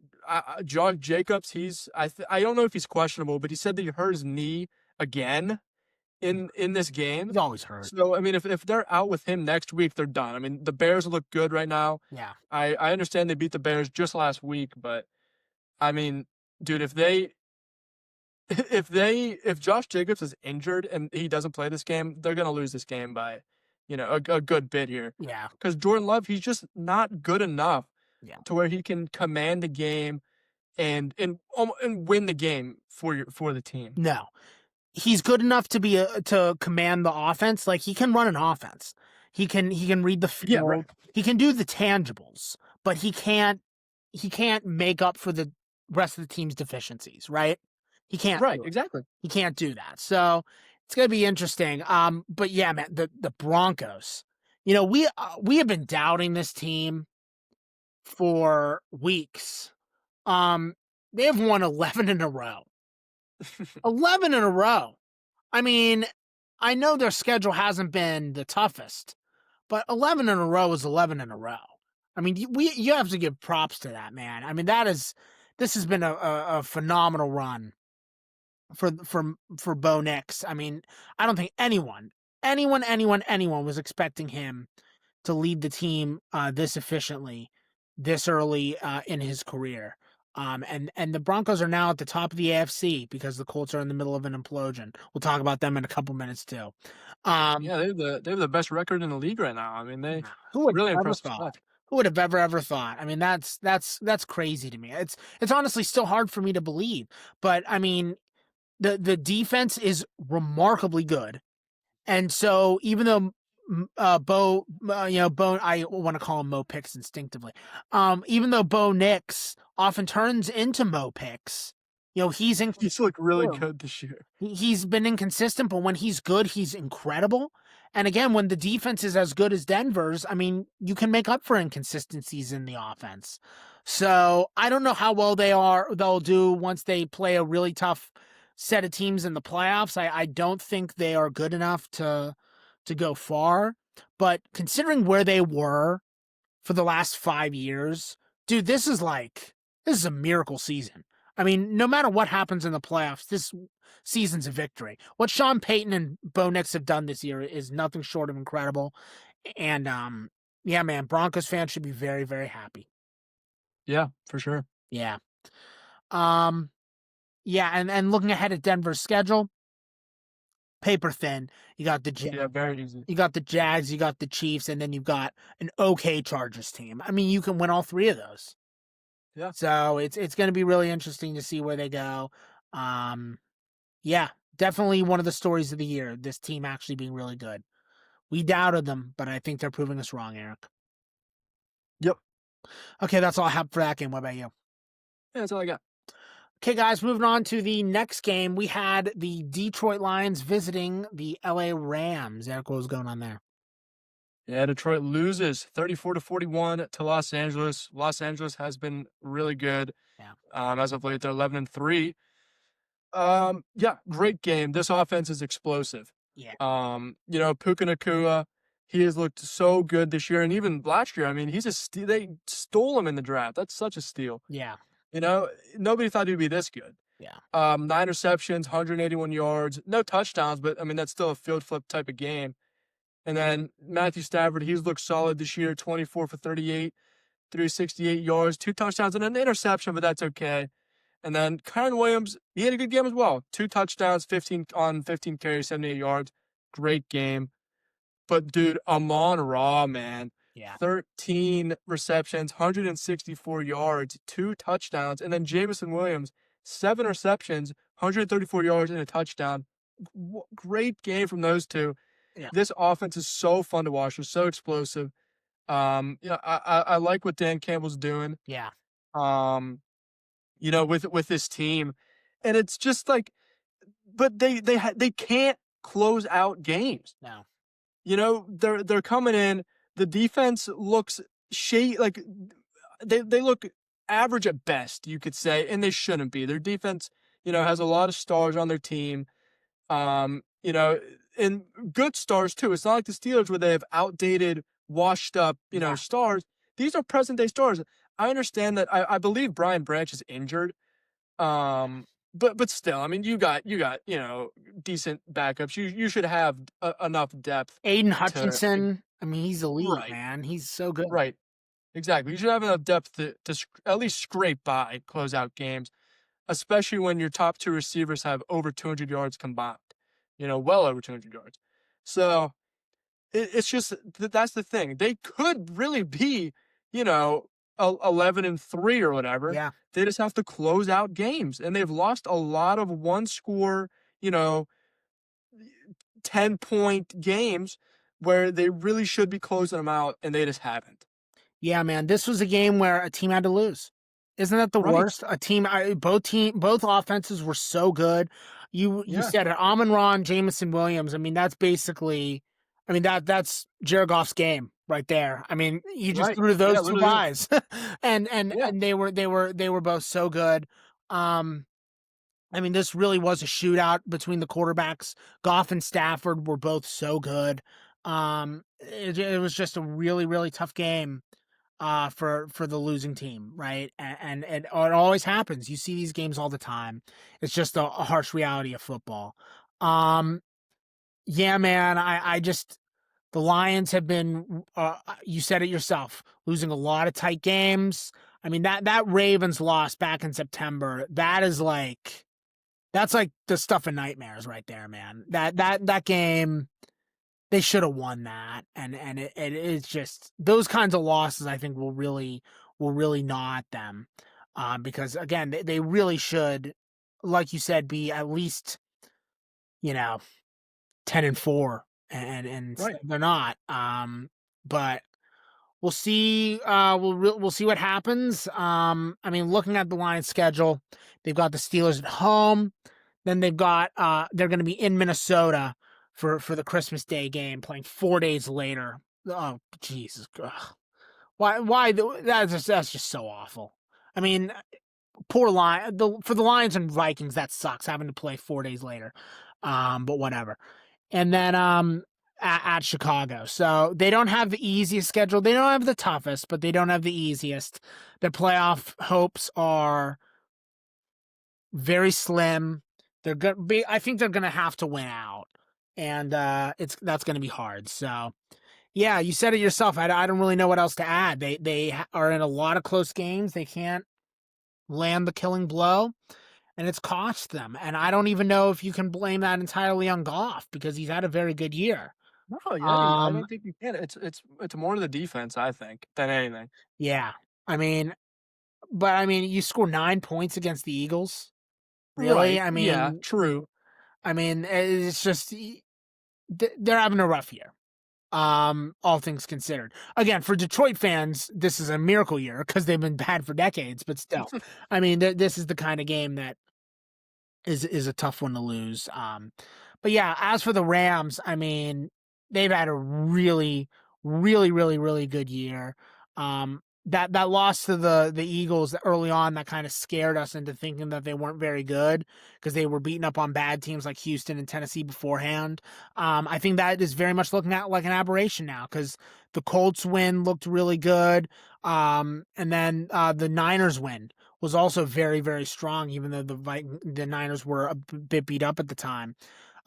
Josh Jacobs, I don't know if he's questionable, but he said that he hurt his knee again in this game. He's always hurt. So, I mean, if they're out with him next week, they're done. I mean, the Bears look good right now. Yeah. I understand they beat the Bears just last week, but I mean, dude, if Josh Jacobs is injured and he doesn't play this game, they're gonna lose this game by a good bit here. Yeah, Because Jordan Love, he's just not good enough yeah. to where he can command the game and win the game for the team. No, he's good enough to to command the offense. Like he can run an offense. He can read the Yeah, right. field. He can do the tangibles, but he can't make up for the rest of the team's deficiencies, right? He can't Right, do it. exactly. He can't do that. So it's gonna be interesting. But yeah, man, the Broncos. We have been doubting this team for weeks. Um, they have won 11 in a row. 11 in a row. I mean, I know their schedule hasn't been the toughest, but 11 in a row is 11 in a row. I mean, you have to give props to that, man. I mean, this has been a phenomenal run for Bo Nix. I mean, I don't think anyone was expecting him to lead the team this efficiently, this early in his career. And the Broncos are now at the top of the AFC because the Colts are in the middle of an implosion. We'll talk about them in a couple minutes too. Um, Yeah, they have the best record in the league right now. I mean, they who would really have ever impressive thought? stuff. Who would have ever thought? I mean, that's crazy to me. It's honestly still hard for me to believe. But I mean, the defense is remarkably good. And so even though Bo, I want to call him Mo Picks instinctively. Even though Bo Nix often turns into Mo Picks, he's He's looked really inconsistent. good this year. He's been inconsistent, but when he's good, he's incredible. And again, when the defense is as good as Denver's, I mean, you can make up for inconsistencies in the offense. So I don't know how well they'll do once they play a really tough set of teams in the playoffs. I don't think they are good enough to go far. But considering where they were for the last 5 years, dude, this is a miracle season. I mean, no matter what happens in the playoffs, this season's a victory. What Sean Payton and Bo Nix have done this year is nothing short of incredible. And yeah, man, Broncos fans should be very, very happy. Yeah, for sure. Yeah. Um, yeah, and looking ahead at Denver's schedule, paper thin. You got the Yeah, very easy. you got the Jags, you got the Chiefs, and then you've got an okay Chargers team. I mean, you can win all three of those. Yeah. So it's going to be really interesting to see where they go. Um, yeah, definitely one of the stories of the year. This team actually being really good. We doubted them, but I think they're proving us wrong, Eric. Yep. Okay, that's all I have for that game. What about you? Yeah, that's all I got. Okay, guys, moving on to the next game. We had the Detroit Lions visiting the LA Rams. Eric, what was going on there? Yeah, Detroit loses 34-41 to Los Angeles. Los Angeles has been really good. Yeah. As of late, they're 11-3. Yeah, great game. This offense is explosive. Yeah. Puka Nacua, he has looked so good this year, and even last year. I mean, he's a steal. They stole him in the draft. That's such a steal. Yeah. Nobody thought he'd be this good. Yeah. 9 receptions, 181 yards, no touchdowns, but I mean that's still a field flip type of game. And then Matthew Stafford, he's looked solid this year, 24 for 38, 368 yards, 2 touchdowns, and an interception, but that's okay. And then Kyron Williams, he had a good game as well. 2 touchdowns, 15 carries, 78 yards. Great game. But dude, Amon Ra, man, Yeah. 13 receptions, 164 yards, 2 touchdowns. And then Jamison Williams, 7 receptions, 134 yards, and a touchdown. Great game from those two. Yeah. This offense is so fun to watch. They're so explosive. I like what Dan Campbell's doing. Yeah. With this team, and it's just like, but they can't close out games. No. They're coming in. The defense looks like they look average at best, you could say, and they shouldn't be. Their defense, has a lot of stars on their team. And good stars too. It's not like the Steelers where they have outdated, washed up, stars. These are present day stars. I understand that. I believe Brian Branch is injured. But still, I mean, you got decent backups. You should have enough depth Aiden to Hutchinson. I mean, he's elite, right, man. He's so good. right, exactly. You should have enough depth to at least scrape by closeout games, especially when your top two receivers have over 200 yards combined. Well over 200 yards. So it's just that's the thing. They could really be, you know, 11-3 or whatever. Yeah. They just have to close out games, and they've lost a lot of one score, you know, 10-point games where they really should be closing them out, and they just haven't. Yeah, man, this was a game where a team had to lose. Isn't that the Right. worst? Both offenses were so good. You Yeah. said it, Amon-Ra, Jamison Williams. I mean, that's basically, I mean that's Jared Goff's game right there. I mean, you just Right. threw Yeah, those two literally is. guys, and Yeah. they were both so good. Um, I mean, this really was a shootout between the quarterbacks. Goff and Stafford were both so good. It was just a really really tough game for the losing team, right? And it always happens. You see these games all the time. It's just a harsh reality of football. Um, yeah, man. I just the Lions have been. You said it yourself, losing a lot of tight games. I mean that Ravens loss back in September. That's like the stuff of nightmares right there, man. That game they should have won that, and it's just those kinds of losses I think will really gnaw at them, because again they really should, like you said, be at least, you know 10-4, and Right. they're not. But we'll see. We'll see what happens. I mean, looking at the Lions' schedule, they've got the Steelers at home. Then they're going to be in Minnesota for the Christmas Day game, playing 4 days later. Oh Jesus! Ugh. Why that's just so awful. I mean, poor Lion for the Lions and Vikings, that sucks having to play 4 days later. But whatever. And then at Chicago. So they don't have the easiest schedule. They don't have the toughest, but they don't have the easiest. Their playoff hopes are very slim. They're gonna be. I think they're gonna have to win out, and that's gonna be hard. So yeah, you said it yourself. I don't really know what else to add. They are in a lot of close games. They can't land the killing blow, and it's cost them. And I don't even know if you can blame that entirely on Goff because he's had a very good year. No, yeah, I Um, don't think you can. It's more the defense, I think, than anything. yeah, I mean, but I mean, you score 9 points against the Eagles. Really? Right. Yeah, true. I mean, it's just they're having a rough year. All things considered. Again, for Detroit fans, this is a miracle year because they've been bad for decades. But still, I mean, this is the kind of game that is a tough one to lose. But yeah, as for the Rams, I mean, they've had a really, really, really, really good year. That loss to the Eagles early on, that kind of scared us into thinking that they weren't very good because they were beating up on bad teams like Houston and Tennessee beforehand. I think that is very much looking at like an aberration now because the Colts win looked really good. And then the Niners win was also very, very strong, even though the Niners were a bit beat up at the time.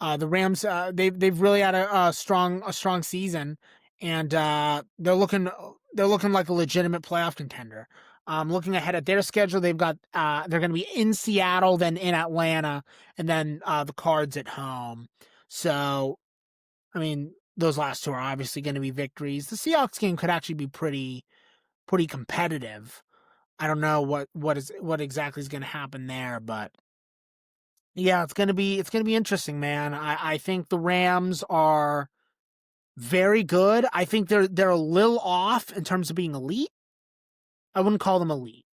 The Rams, they've really had a strong season, and they're looking like a legitimate playoff contender. Looking ahead at their schedule, they're going to be in Seattle, then in Atlanta, and then the Cards at home. So, I mean, those last two are obviously going to be victories. The Seahawks game could actually be pretty competitive. I don't know what exactly is going to happen there, but yeah, it's gonna be interesting, man. I think the Rams are very good. I think they're a little off in terms of being elite. I wouldn't call them elite.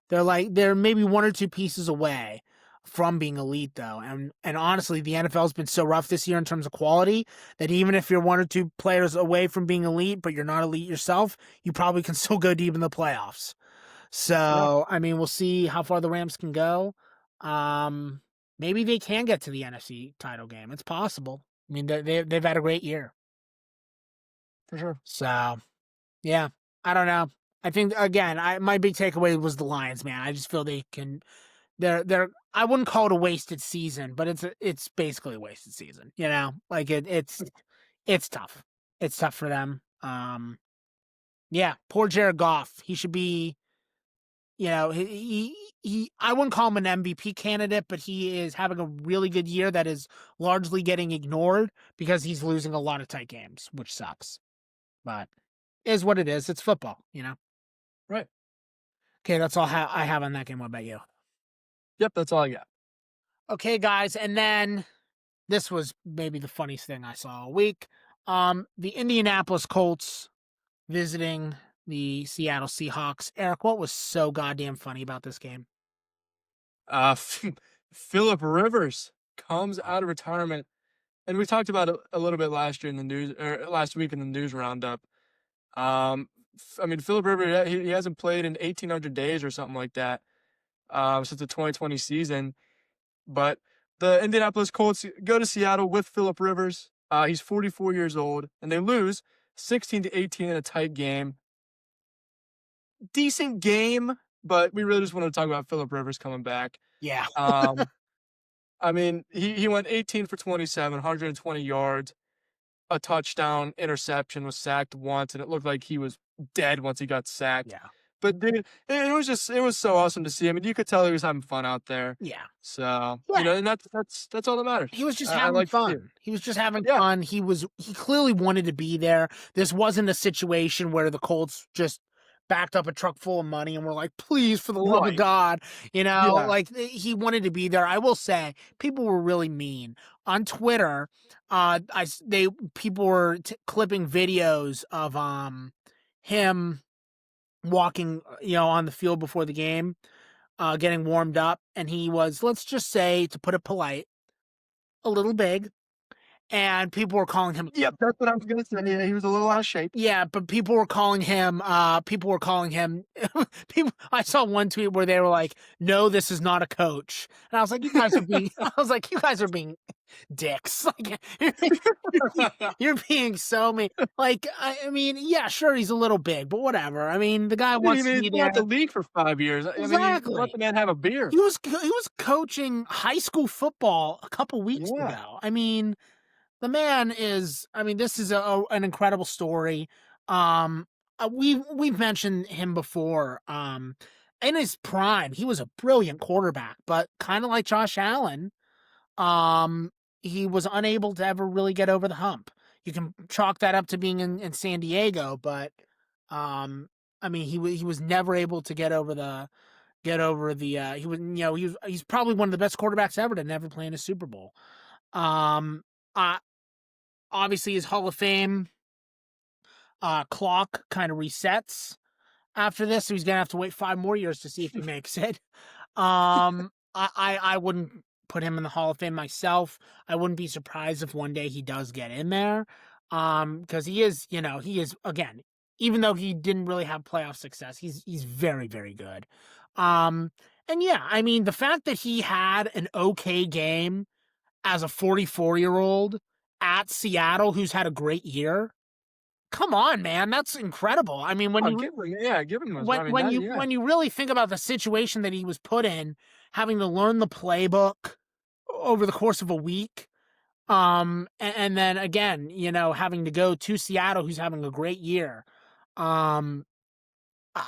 They're maybe one or two pieces away from being elite though. And honestly, the NFL's been so rough this year in terms of quality that even if you're one or two players away from being elite, but you're not elite yourself, you probably can still go deep in the playoffs. Yeah, So, I mean, we'll see how far the Rams can go. Um, Maybe they can get to the NFC title game. It's possible. I mean, they've had a great year. for sure. So, yeah, I don't know. I think again, my big takeaway was the Lions, man. I just feel they can. They're. I wouldn't call it a wasted season, but it's basically a wasted season. Like it's tough. It's tough for them. Yeah, poor Jared Goff. He should be I wouldn't call him an MVP candidate, but he is having a really good year that is largely getting ignored because he's losing a lot of tight games, which sucks. But is what it is. It's football. Right. Okay, that's all I have on that game. What about you? Yep, that's all I got. Okay, guys, and then this was maybe the funniest thing I saw all week. The Indianapolis Colts visiting the Seattle Seahawks. Eric, what was so goddamn funny about this game? Philip Rivers comes out of retirement, and we talked about it a little bit last year in the news, or last week in the news roundup. I mean, Philip Rivers, he hasn't played in 1,800 days or something like that, since the 2020 season. But the Indianapolis Colts go to Seattle with Philip Rivers. He's 44 years old, and they lose 16-18 in a tight game. Decent game, but we really just wanted to talk about Philip Rivers coming back. Yeah. Um, I mean, he went 18 for 27, 120 yards, a touchdown, interception, was sacked once, and it looked like he was dead once he got sacked. Yeah. But dude, it was so awesome to see. I mean, you could tell he was having fun out there. Yeah. So, Yeah. and that's all that matters. He was just I having like to see it. fun. He was just having Yeah, fun. He clearly wanted to be there. This wasn't a situation where the Colts just backed up a truck full of money and were like, please, for the love of right. God, Yeah. like he wanted to be there. I will say people were really mean on Twitter. People were clipping videos of him walking, on the field before the game, getting warmed up, and he was, let's just say, to put it polite, a little big, and people were calling him. Yep, that's what I was gonna say. Yeah, he was a little out of shape. Yeah, but people were calling him. People. I saw one tweet where they were like, "No, this is not a coach," and I was like, "You guys are being." I was like, "You guys are being dicks. Like, you're being so mean." Like, I mean, yeah, sure, he's a little big, but whatever. I mean, the guy Dude, I wants to mean, be he's been out there. the league for 5 years. I mean, you let Exactly. the man have a beer. He was coaching high school football a couple weeks Yeah. ago. I mean, the man is. I mean, this is an incredible story. We've mentioned him before. In his prime, he was a brilliant quarterback, but kind of like Josh Allen, um, he was unable to ever really get over the hump. You can chalk that up to being in San Diego, but I mean, he was never able to get over the. He was, he's probably one of the best quarterbacks ever to never play in a Super Bowl. Um, uh, Obviously his Hall of Fame clock kind of resets after this, so he's gonna have to wait 5 more years to see if he makes it. I wouldn't put him in the Hall of Fame myself. I wouldn't be surprised if one day he does get in there. Because he is again, even though he didn't really have playoff success, he's very, very good. Um, and yeah, I mean the fact that he had an okay game as a 44-year-old at Seattle who's had a great year. Come on, man, that's incredible. I mean, Oh, give him those. I mean, when that, you yeah. when you really think about the situation that he was put in, having to learn the playbook over the course of a week, and then again, having to go to Seattle, who's having a great year. Um, uh,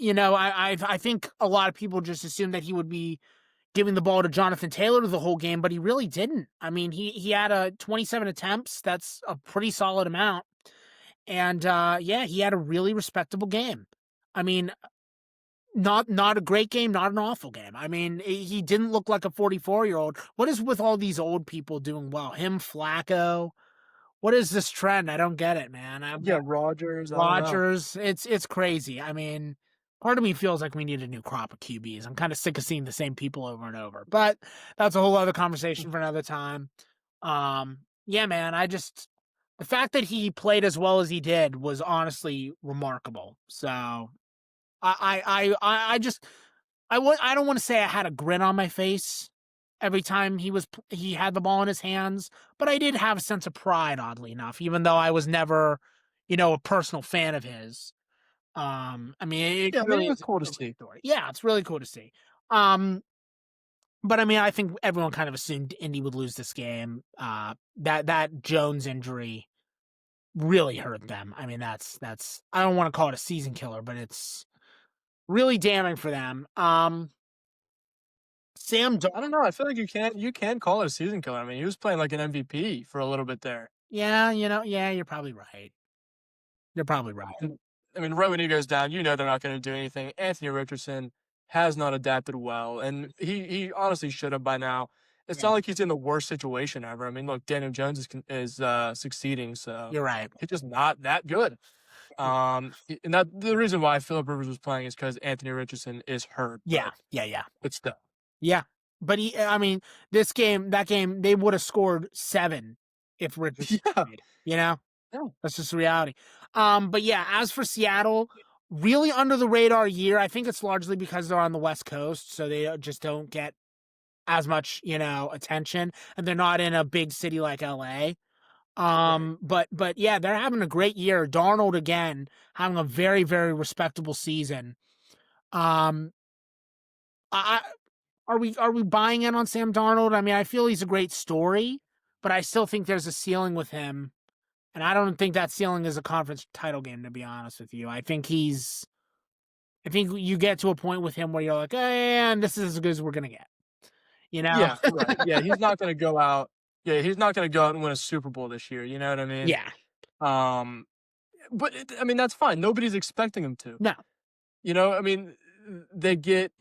I think a lot of people just assumed that he would be giving the ball to Jonathan Taylor the whole game, but he really didn't. I mean, he had 27 attempts. That's a pretty solid amount. And yeah, he had a really respectable game. I mean, not a great game, not an awful game. I mean, he didn't look like a 44-year-old. What is with all these old people doing well? Him, Flacco. What is this trend? I don't get it, man. Yeah, Rogers, I don't know. Rodgers. It's crazy. I mean, part of me feels like we need a new crop of QBs. I'm kind of sick of seeing the same people over and over. But that's a whole other conversation for another time. Yeah, man. The fact that he played as well as he did was honestly remarkable. So I just I don't want to say I had a grin on my face every time he had the ball in his hands, but I did have a sense of pride, oddly enough, even though I was never, a personal fan of his. I mean, it Yeah, I mean, really it was is cool to a great see. story. Yeah, it's really cool to see. Um, but I mean, I think everyone kind of assumed Indy would lose this game. That Jones injury really hurt them. I mean, that's I don't want to call it a season killer, but it's really damning for them. Sam, I don't know. I feel like you can call it a season killer. I mean, he was playing like an MVP for a little bit there. yeah, yeah, you're probably right. You're probably right. And, I mean, right when he goes down, they're not going to do anything. Anthony Richardson has not adapted well, and he honestly should have by now. It's Yeah, not like he's in the worst situation ever. I mean, look, Daniel Jones is succeeding, so you're right. he's just not that good. And that the reason why Philip Rivers was playing is because Anthony Richardson is hurt, Yeah, yeah. but still, Yeah. But I mean, that game, they would have scored 7 if Richardson yeah, played, you know? yeah, That's just the reality. But yeah, as for Seattle, really under the radar year. I think it's largely because they're on the West Coast, so they just don't get as much, attention, and they're not in a big city like LA. right, But yeah, they're having a great year. Darnold again having a very, very respectable season. Um, I are we buying in on Sam Darnold? I mean, I feel he's a great story, but I still think there's a ceiling with him, and I don't think that ceiling is a conference title game. To be honest with you, I think you get to a point with him where you're like, and this is as good as we're gonna get. You know? yeah, right, yeah. He's not going to go out. Yeah, he's not going to go out and win a Super Bowl this year. You know what I mean? Yeah. Um, but I mean that's fine. Nobody's expecting him to. No. I mean, they get,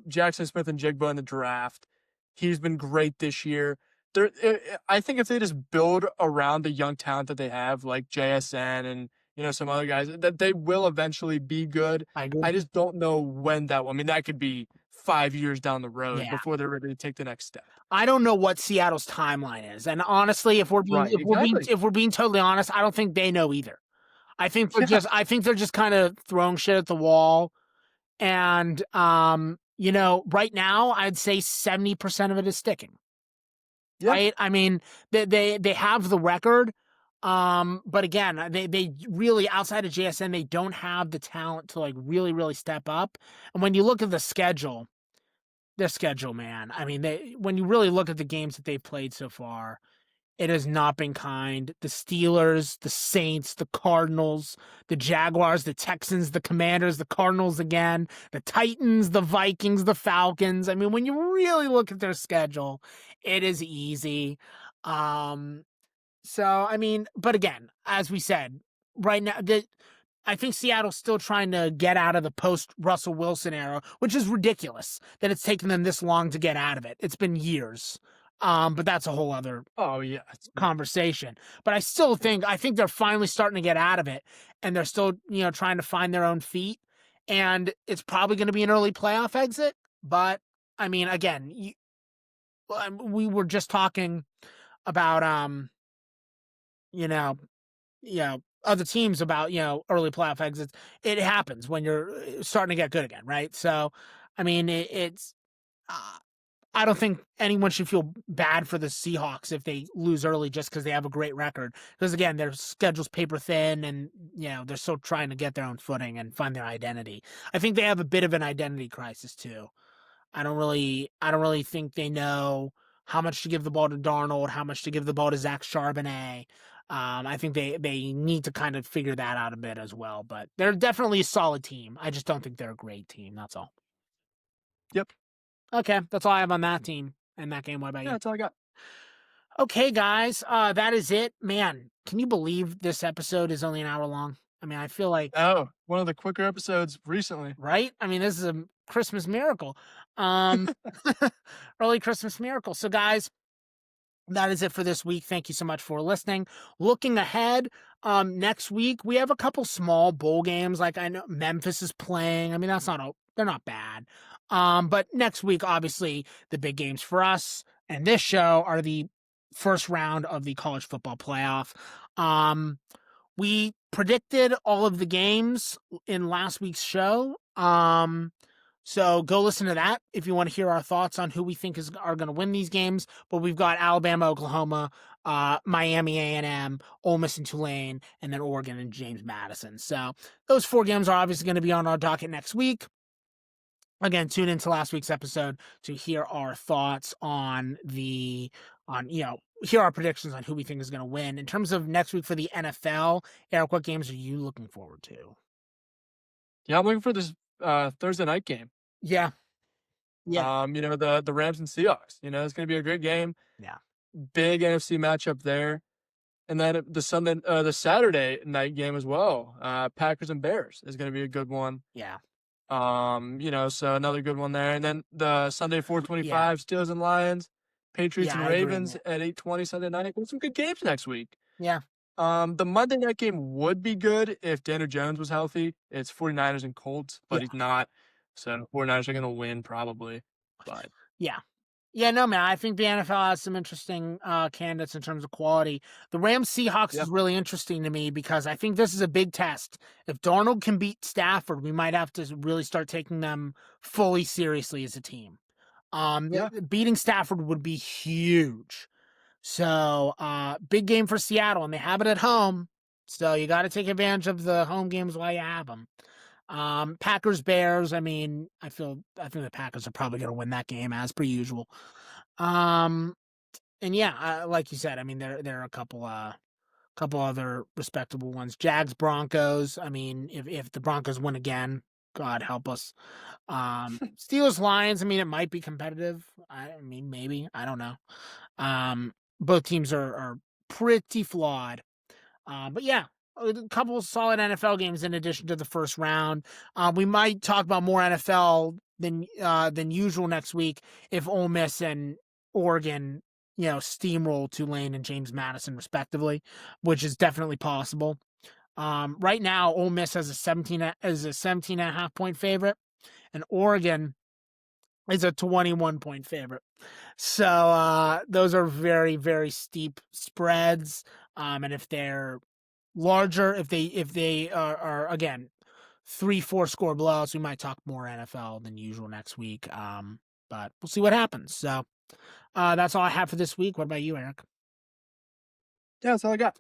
Jackson Smith and Jigba in the draft. He's been great this year. I think if they just build around the young talent that they have, like JSN and, some other guys, that they will eventually be good. I agree. I just don't know when that will. I mean, that could be 5 years down the road Yeah. before they're ready to take the next step. I don't know what Seattle's timeline is, and honestly, Right. Exactly. if we're being totally honest, I don't think they know either. Yeah. I think they're just kind of throwing shit at the wall. And right now I'd say 70% of it is sticking. Yeah. Right? I mean, they have the record. But again, they really, outside of JSN, they don't have the talent to like really, really step up. And when you look at their schedule, man, I mean, when you really look at the games that they've played so far, it has not been kind. The Steelers, the Saints, the Cardinals, the Jaguars, the Texans, the Commanders, the Cardinals again, the Titans, the Vikings, the Falcons. I mean, when you really look at their schedule, it is easy. So, I mean, but again, as we said, right now, I think Seattle's still trying to get out of the post Russell Wilson era, which is ridiculous that it's taken them this long to get out of it. It's been years. But that's a whole other Oh yeah. conversation. But I think they're finally starting to get out of it, and they're still, trying to find their own feet. And it's probably going to be an early playoff exit. But I mean, again, we were just talking about, you know, other teams about, early playoff exits. It happens when you're starting to get good again, right? So, I mean, it's. I don't think anyone should feel bad for the Seahawks if they lose early just because they have a great record. Because again, their schedule's paper thin, and they're still trying to get their own footing and find their identity. I think they have a bit of an identity crisis too. I don't really think they know how much to give the ball to Darnold, how much to give the ball to Zach Charbonnet. I think they need to kind of figure that out a bit as well. But they're definitely a solid team. I just don't think they're a great team. That's all. Yep. Okay, that's all I have on that team and that game. What about Yeah. you? That's all I got. Okay, guys, that is it. Man, can you believe this episode is only an hour long? I mean, I feel like, Oh, one of the quicker episodes recently. right? I mean, this is a Christmas miracle. Um, early Christmas miracle. So, guys, that is it for this week. Thank you so much for listening. Looking ahead, next week we have a couple small bowl games. Like I know Memphis is playing. I mean, they're not bad. But next week, obviously, the big games for us and this show are the first round of the college football playoff. We predicted all of the games in last week's show. So go listen to that if you want to hear our thoughts on who we think are going to win these games. But we've got Alabama, Oklahoma, Miami A&M, Ole Miss and Tulane, and then Oregon and James Madison. So those 4 games are obviously going to be on our docket next week. Again, tune into last week's episode to hear our thoughts hear our predictions on who we think is going to win. In terms of next week for the NFL, Eric, what games are you looking forward to? Yeah, I'm looking for this Thursday night game. Yeah. Yeah. The Rams and Seahawks. It's gonna be a great game. Yeah. Big NFC matchup there. And then the Saturday night game as well. Packers and Bears is gonna be a good one. Yeah. So another good one there. And then the Sunday Yeah. 4:25 Steelers and Lions, Patriots Yeah. and I agree. Ravens at 8:20 Sunday night. There's some good games next week. Yeah. The Monday night game would be good if Daniel Jones was healthy. It's 49ers and Colts, but Yeah. he's not. So 49ers are gonna win probably. But Yeah. Yeah, no, man. I think the NFL has some interesting candidates in terms of quality. The Rams Seahawks yeah, is really interesting to me because I think this is a big test. If Darnold can beat Stafford, we might have to really start taking them fully seriously as a team. yeah. Beating Stafford would be huge. So, big game for Seattle, and they have it at home. So you got to take advantage of the home games while you have them. Packers Bears. I mean, I think the Packers are probably going to win that game as per usual. And yeah, like you said, I mean, there are a couple other respectable ones. Jags Broncos. I mean, if the Broncos win again, God help us. Steelers Lions. I mean, it might be competitive. I mean, maybe, I don't know. Both teams are pretty flawed. But yeah, a couple of solid NFL games in addition to the first round. We might talk about more NFL than usual next week if Ole Miss and Oregon, steamroll Tulane and James Madison respectively, which is definitely possible. Right now, Ole Miss has a 17.5 point favorite, and Oregon is a 21 point favorite. So those are very, very steep spreads. And if they're larger, if they are again 3-4 score blowouts, we might talk more NFL than usual next week. But we'll see what happens. So that's all I have for this week. What about you, Eric? Yeah, that's all I got.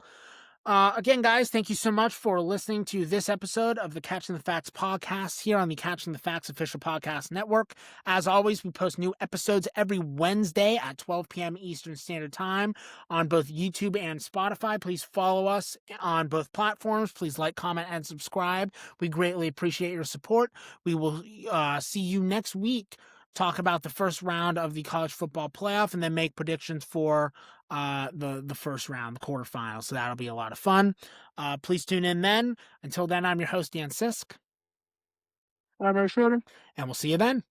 Again, guys, thank you so much for listening to this episode of the Catching the Facts podcast here on the Catching the Facts official podcast network. As always, we post new episodes every Wednesday at 12 p.m. Eastern Standard Time on both YouTube and Spotify. Please follow us on both platforms. Please like, comment, and subscribe. We greatly appreciate your support. We will see you next week. Talk about the first round of the college football playoff and then make predictions for the first round, the quarterfinals. So that'll be a lot of fun. Please tune in then. Until then, I'm your host, Dan Sisk. I'm Schroeder. And we'll see you then.